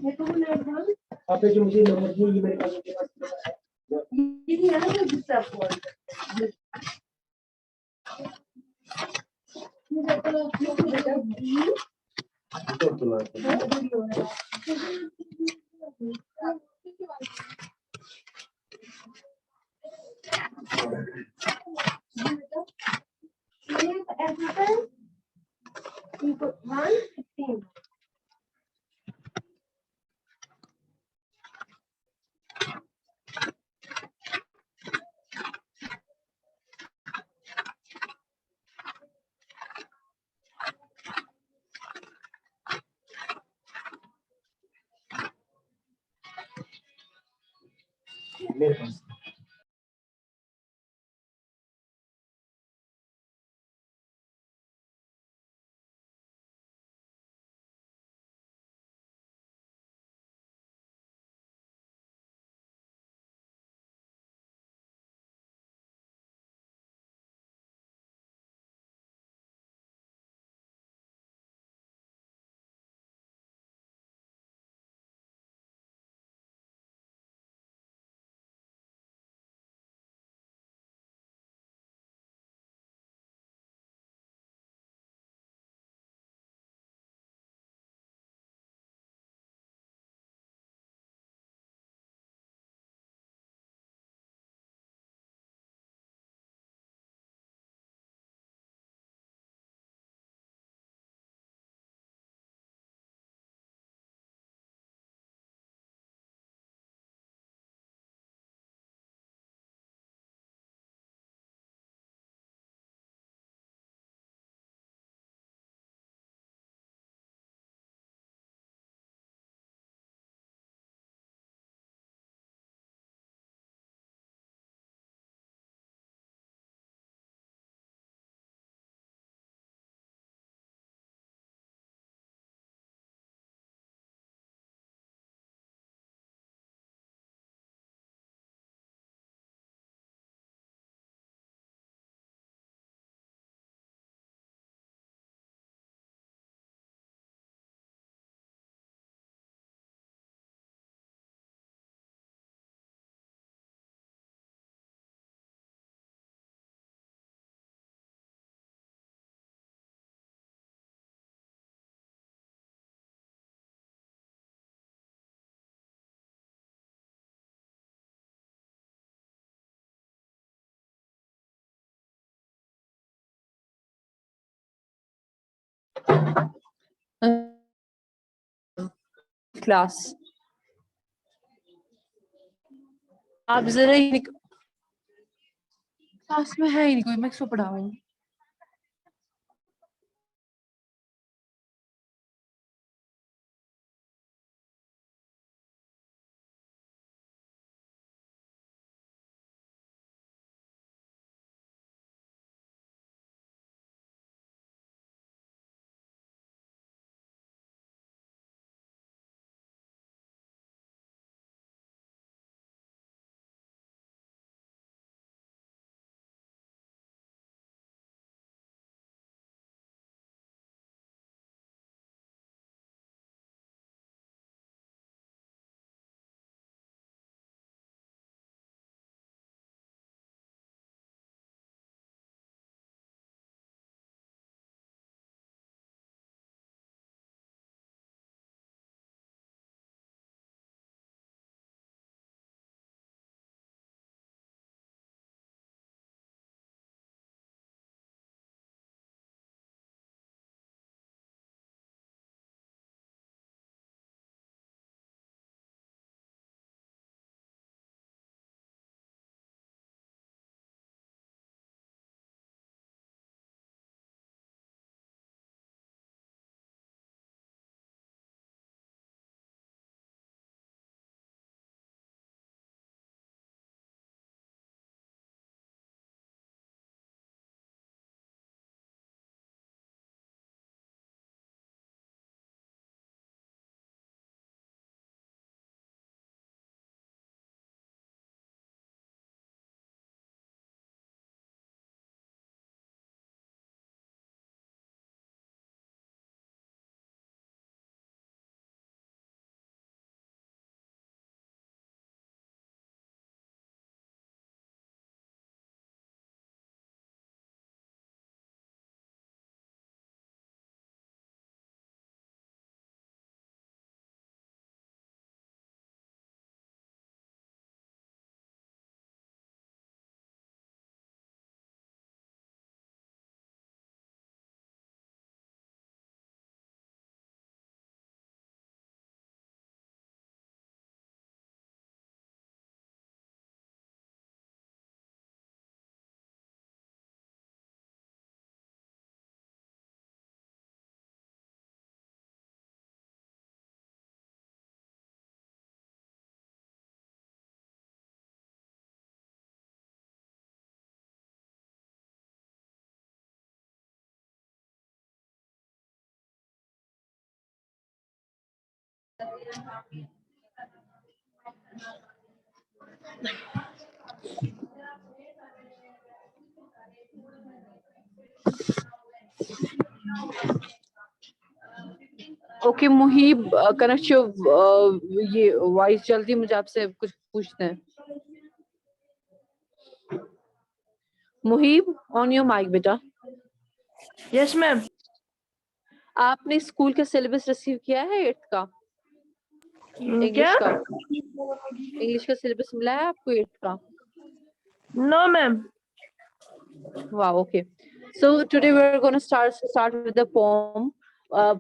आपने जो मुझे नंबर दिया ये मेरे पास है। ये नहीं है ना जिससे आप कॉल करते हैं। मेरे पास क्लास आप जरा ही क्लास में है ही नहीं कोई, मैं किसको पढ़ाऊंगी। ओके मुहीब, कनेक्ट ये वॉइस जल्दी, मुझे आपसे कुछ पूछते हैं। मुहीब, ऑन योर माइक बेटा। Yes ma'am. आपने स्कूल का सिलेबस रिसीव किया है 8th का? क्या? इंग्लिश का सिलेबस मिला है आपको 8th का? No ma'am. Wow, okay. So today we're going to start with the poem.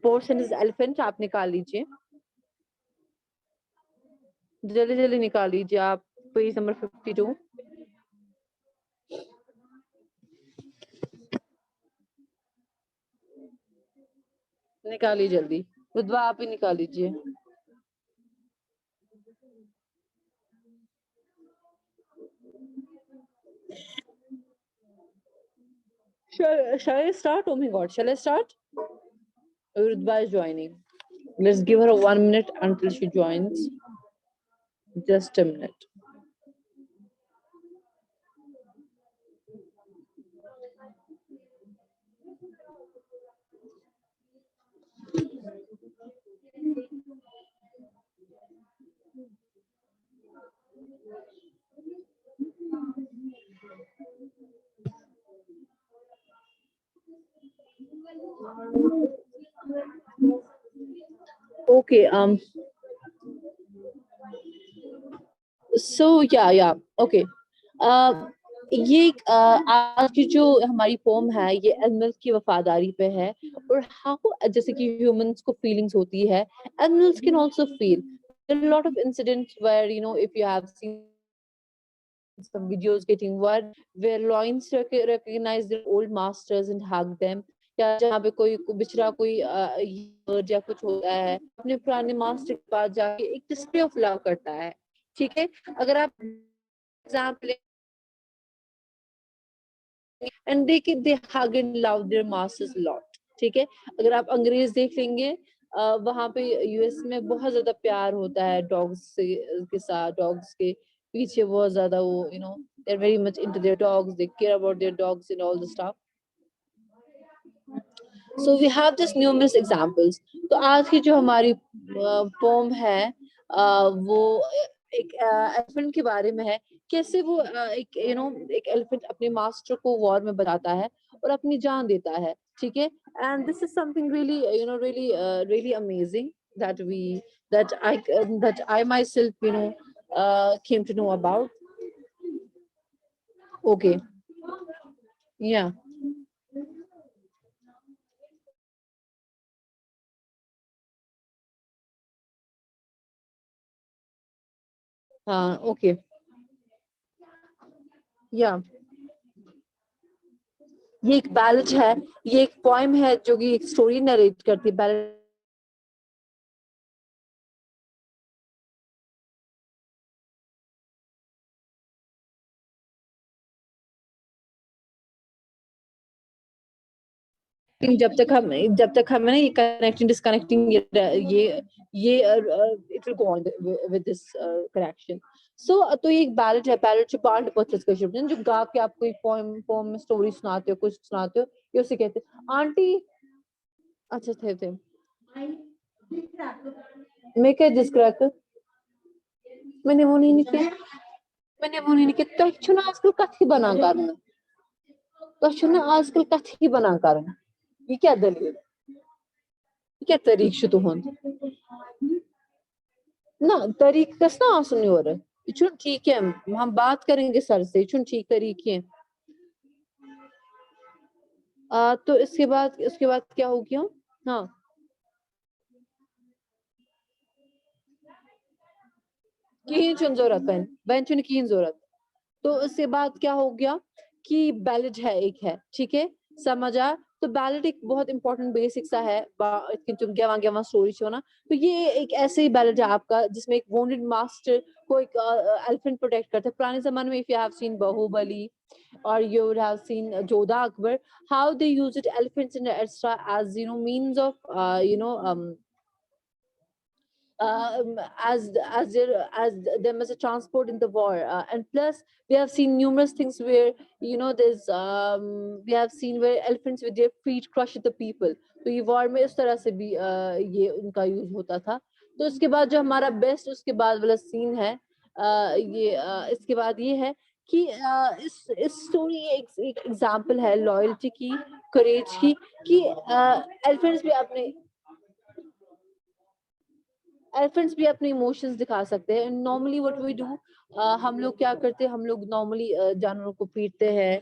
Portion is elephant. आप निकाल लीजिए, जल्दी जल्दी निकाल लीजिए आप, पेज नंबर 52। निकालिए जल्दी, रुद्वा आप ही निकाल लीजिए। Shall I start? Oh my God, shall I start? Rudba is joining. Let's give her 1 minute until she joins. Just a minute. Okay, so yeah, okay. ये आज की जो हमारी पोम है ये एनिमल्स की वफादारी पे है, और हाउ जैसे कि ह्यूमंस को फीलिंग्स होती है, animals can also feel. There are lot of incidents where you know if you have seen some videos getting word where lions recognize their old masters and hug them, या जहाँ पे कोई बिछड़ा कोई bird या कुछ होता है अपने पुराने मास्टर के पास जाके एक डिस्प्ले ऑफ लव करता है। ठीक है, अगर आप example and they hug and love their masters a lot। ठीक है, अगर आप अंग्रेज देख लेंगे वहां पे यूएस में बहुत ज्यादा प्यार होता है डॉग्स से के साथ, डॉग्स के पीछे बहुत ज्यादा वो they are very much into their dogs, they care about their dogs and all the stuff। So we have just numerous examples। तो आज की जो हमारी पोम है वो एक एलिफेंट के बारे में है, कैसे वो एक एक एलिफेंट अपने मास्टर को वॉर में बताता है और अपनी जान देता है। ठीक है, and this is something really really amazing that I myself came to know about। Okay, yeah। हाँ, ओके, या ये एक बैलेज है, ये एक पोएम है जो कि एक स्टोरी नरेट करती है। बैलेज जब तक हम ना ये कनेक्टिंग डिस्कनेक्टिंग ये it will go on with this connection. So तो ये एक बैलेड है, बैलेड जो पार्ट पर्थस का शब्द जो गा के आपको एक पोएम में स्टोरी सुनाते हो, कुछ सुनाते हो, ये उसे कहते हैं। आंटी अच्छा थे मैं क्या डिस्क्रैक मैंने वो नहीं किया तो छुना आजकल कथी बना करना, तो छुना आजकल कथी बना करना, ये क्या दलील, क्या तरीक छु तुहंद ना, तरीक कस ना आसन योर ये छुन ठीक है, हम बात करेंगे सर से, छुन ठीक तरीके। तो उसके बाद क्या हो गया? हाँ, कहीं चुन जरूरत बहन चुन की जरूरत। तो उसके बाद क्या हो गया कि बैलेट है एक है, ठीक है, समझा। तो बैलेट एक बहुत इंपॉर्टेंट बेसिक सा है तुम गेवा गेवा स्टोरी छो ना। तो ये एक ऐसे ही बैलेट है आपका जिसमें एक वोंडेड मास्टर को एक एलिफेंट प्रोटेक्ट करता है। पुराने जमाने में if you have seen Baahubali or you would have seen Jodha Akbar, how they used elephants and extra as means of as them as a transport in the war, and plus we have seen numerous things where there's we have seen where elephants with their feet crush the people. तो ये war में इस तरह से भी ये उनका use होता था. तो उसके बाद जो हमारा बेस्ट उसके बाद वाला सीन है, इसके बाद ये है कि इस स्टोरी एक एग्जांपल है लॉयल्टी की, करेज की, कि एलिफेंट्स भी अपने इमोशंस दिखा सकते हैं. नॉर्मली व्हाट वी डू, हम लोग क्या करते हैं, हम लोग नॉर्मली जानवरों को पीटते हैं,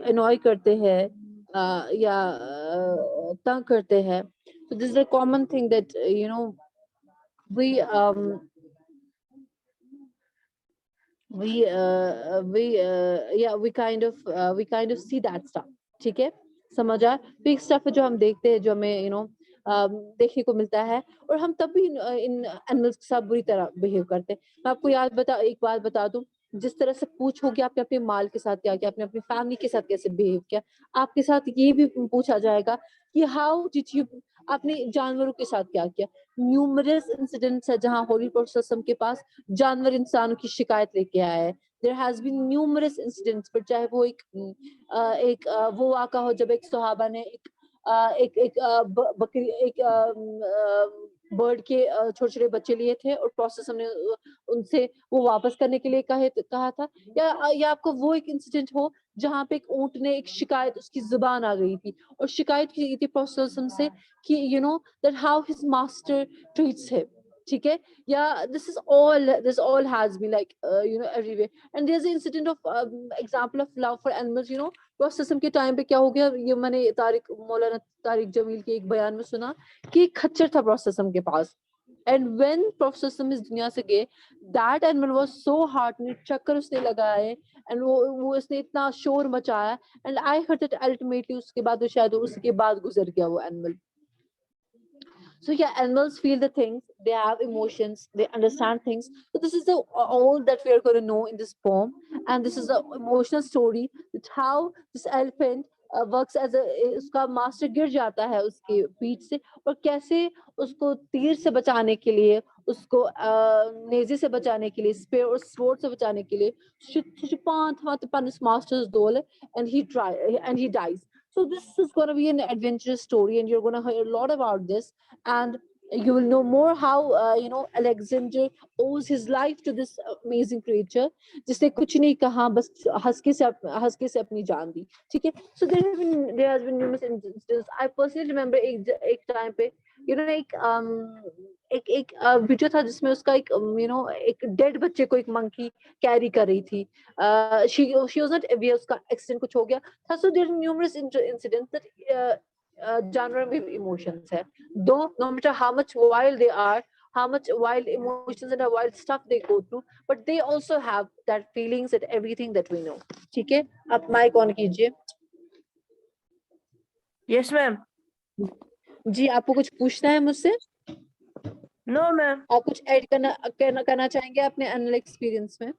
अनॉय करते हैं, या तंग करते हैं. so this is a common thing that we we kind of see that stuff. ठीक है, समझ आया. तो एक स्टफ जो हम देखते हैं, जो हमें देखने को मिलता है, और हम तब भी इन एनिमल्स के साथ बुरी तरह बिहेव करते हैं. मैं आपको एक बात बता दूं, जिस तरह से पूछोगे आपने अपने माल के साथ क्या किया, आपने अपनी फैमिली के साथ कैसे बिहेव किया, आपके साथ ये भी पूछा जाएगा कि हाउ डिड यू, आपने जानवरों के साथ क्या किया. न्यूमरस इंसिडेंट्स है जहां होली प्रोसेसम के पास जानवर इंसानों की शिकायत लेके आया है. There has been numerous incidents, पर चाहे वो एक वो वाक़ा हो जब एक सहाबा ने बकरी, बर्ड के छोटे छोटे बच्चे लिए थे और प्रोसेस हमने उनसे वो वापस करने के लिए कहा था, या आपको वो एक इंसिडेंट हो जहाँ पे एक ऊंट ने एक शिकायत, उसकी जुबान आ गई थी और शिकायत की थी प्रोसेस से कि that how his master treats him. ठीक है, या this all has been like everywhere. And there's an incident of example of love for animals. प्रोसेसम के टाइम पे क्या हो गया, ये मैंने मौलाना तारिक जमील के एक बयान में सुना कि एक खच्चर था प्रोसेसम के पास. एंड व्हेन प्रोसेसम इस दुनिया से गए, that animal was so heart, चक्कर उसने लगाए, एंड वो उसने इतना शोर मचाया, and I heard that ultimately उसके बाद वो शायद उसके बाद गुजर गया वो animal. So yeah, animals feel the things, they have emotions, they understand things. So this is all that we are going to know in this poem, and this is the emotional story that how this elephant works as a, उसका master गिर जाता है उसके पीठ से, और कैसे उसको तीर से बचाने के लिए, उसको नेज़े से बचाने के लिए, स्पेयर और स्वॉर्ड से बचाने के लिए upon his master's dole, and he dies. So this is going to be an adventurous story, and you're going to hear a lot about this, and you will know more how Alexander owes his life to this amazing creature, जिसने कुछ नहीं कहा, बस हंस के से अपनी जान दी. ठीक है. So there has been numerous instances. I personally remember एक टाइम पे एक वीडियो था जिसमें उसका एक डेड बच्चे को एक मंकी कैरी कर रही थी. she was not aware उसका एक्सीडेंट कुछ हो गया था. So there are numerous incidents that जानवर में भी इमोशंस है, though no matter how much wild they are, how much wild emotions and wild stuff they go through, but they also have that feelings and everything that we know. ठीक है, आप mike on कीजिए. Yes ma'am. जी, आपको कुछ पूछना है मुझसे? No ma'am. आप कुछ ऐड करना चाहेंगे अपने एनुअल एक्सपीरियंस में?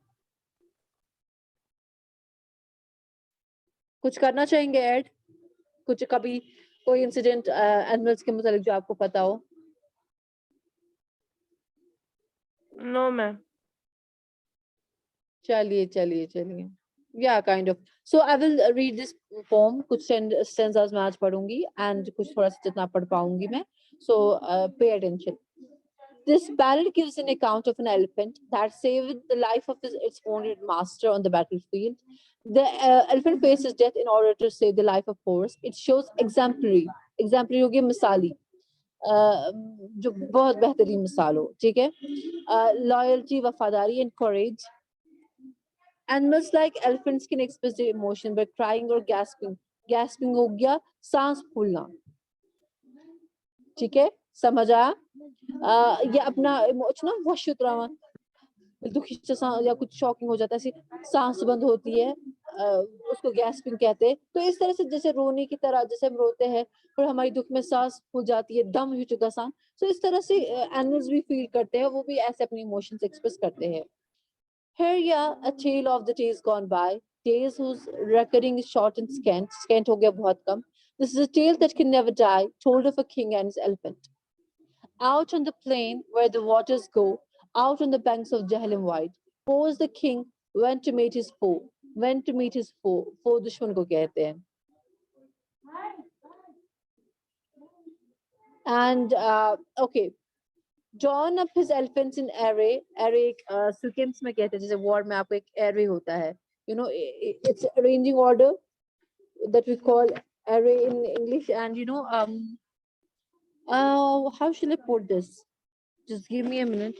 कुछ करना चाहेंगे ऐड? कुछ कभी कोई इंसिडेंट एनिमल्स के मुताबिक जो आपको पता हो? No ma'am. चलिए. Yeah, kind of. So I will read this poem. कुछ stanzas मैं आज पढ़ूंगी, and कुछ थोड़ा सा जितना पढ़ पाऊंगी मैं. So pay attention. This ballad gives an account of an elephant that saved the life of its wounded master on the battlefield. The elephant faces death in order to save the life of horse. It shows exemplary हो गया मिसाली, जो बहुत बेहतरीन मिसाल हो. ठीक है. Loyalty, वफादारी and courage. Animals like elephants can express their emotion by crying or gasping. Gasping हो गया सांस फूलना. ठीक है, समझ आया? ये अपना इमोशन वश उतरावा, दुखी या कुछ शॉकिंग हो जाता है, ऐसी सांस बंद होती है, उसको गैस्पिंग कहते हैं. तो इस तरह से जैसे रोने की तरह, जैसे हम रोते हैं और हमारी दुख में सांस फूल जाती है, दम हो चुका सांस. तो इस तरह से एनिमल्स भी फील करते हैं, वो भी ऐसे अपने इमोशंस एक्सप्रेस करते हैं. Here, yeah, a tale of the days gone by, days whose recording is short and scant हो गया बहुत कम. This is a tale that can never die, told of a king and his elephant. Out on the plain where the waters go, out on the banks of Jahlim White, Pose the king went to meet his foe. Went to meet his foe. Foe दुश्मन को कहते हैं. And okay, drawn up his elephants in array. Array sequence में कहते हैं, जैसे war में आपको एक array होता है. You know, it's arranging order that we call array in English. And you know, how shall I put this? Just give me a minute.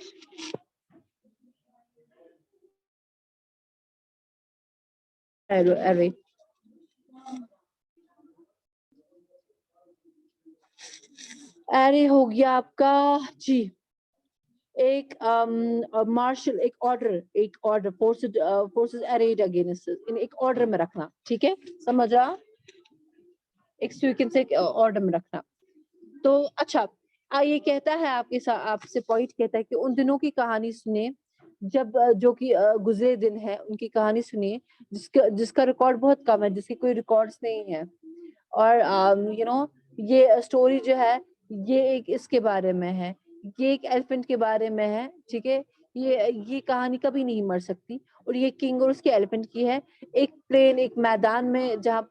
Array. अरे हो गया आपका जी. एक मार्शल एक ऑर्डर फोर्सेस अरेड अगेंस्ट इन एक order में रखना. ठीक है, समझ रहा? एक सीक्वेंस से ऑर्डर में रखना. तो अच्छा, ये कहता है आपसे पॉइंट कहता है कि उन दिनों की कहानी सुने जब जो कि गुजरे दिन है, उनकी कहानी सुनिए जिसका रिकॉर्ड बहुत कम है, जिसके कोई रिकॉर्ड्स नहीं है. और यू नो, ये स्टोरी जो है ये एक इसके बारे में है, ये एक एलिफेंट के बारे में है. ठीक है, ये कहानी कभी नहीं मर सकती. और ये किंग और उसके एलिफेंट की है. एक प्लेन, एक मैदान में जहाँ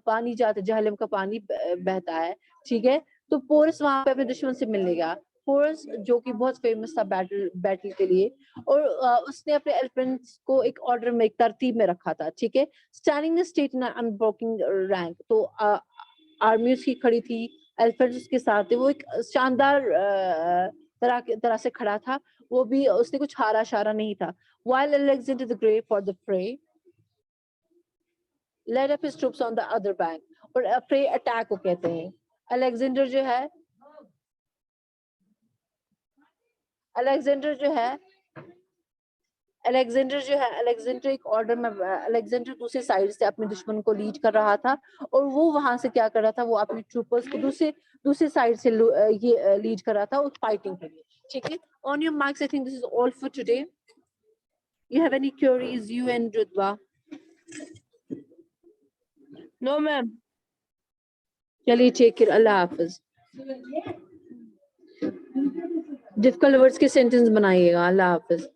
पानी जाता है, जहलम का पानी बहता है. ठीक है, तो पोरस वहां पे अपने दुश्मन से मिलने गया. पोरस जो कि बहुत फेमस था बैटल के लिए, और उसने अपने एलिफेंट्स को एक ऑर्डर में, एक तरतीब में रखा था. ठीक है, standing the state in unbroken rank. तो आर्मी उसकी खड़ी थी, एलिफेंट्स उसके साथ थे. वो एक शानदार तरह से खड़ा था. वो भी उसने कुछ हारा शारा नहीं था. While Alexander the Great for the fray led up his troops on the other bank. और fray अटैक को कहते हैं. अलेक्जेंडर जो है अलेक्जेंडर एक ऑर्डर में, अलेक्जेंडर दूसरे साइड से अपने दुश्मन को लीड कर रहा था. और वो वहां से क्या कर रहा था, वो अपने ट्रूपर्स को दूसरे साइड से ये लीड कर रहा था उस फाइटिंग के लिए. ठीक है, on your marks, I think this is all for today. You have any queries, you and रुतबा? No, ma'am. चलिए, टेक केयर, अल्लाह हाफिज. डिफिकल्ट वर्ड्स के सेंटेंस बनाइएगा. अल्लाह हाफिज.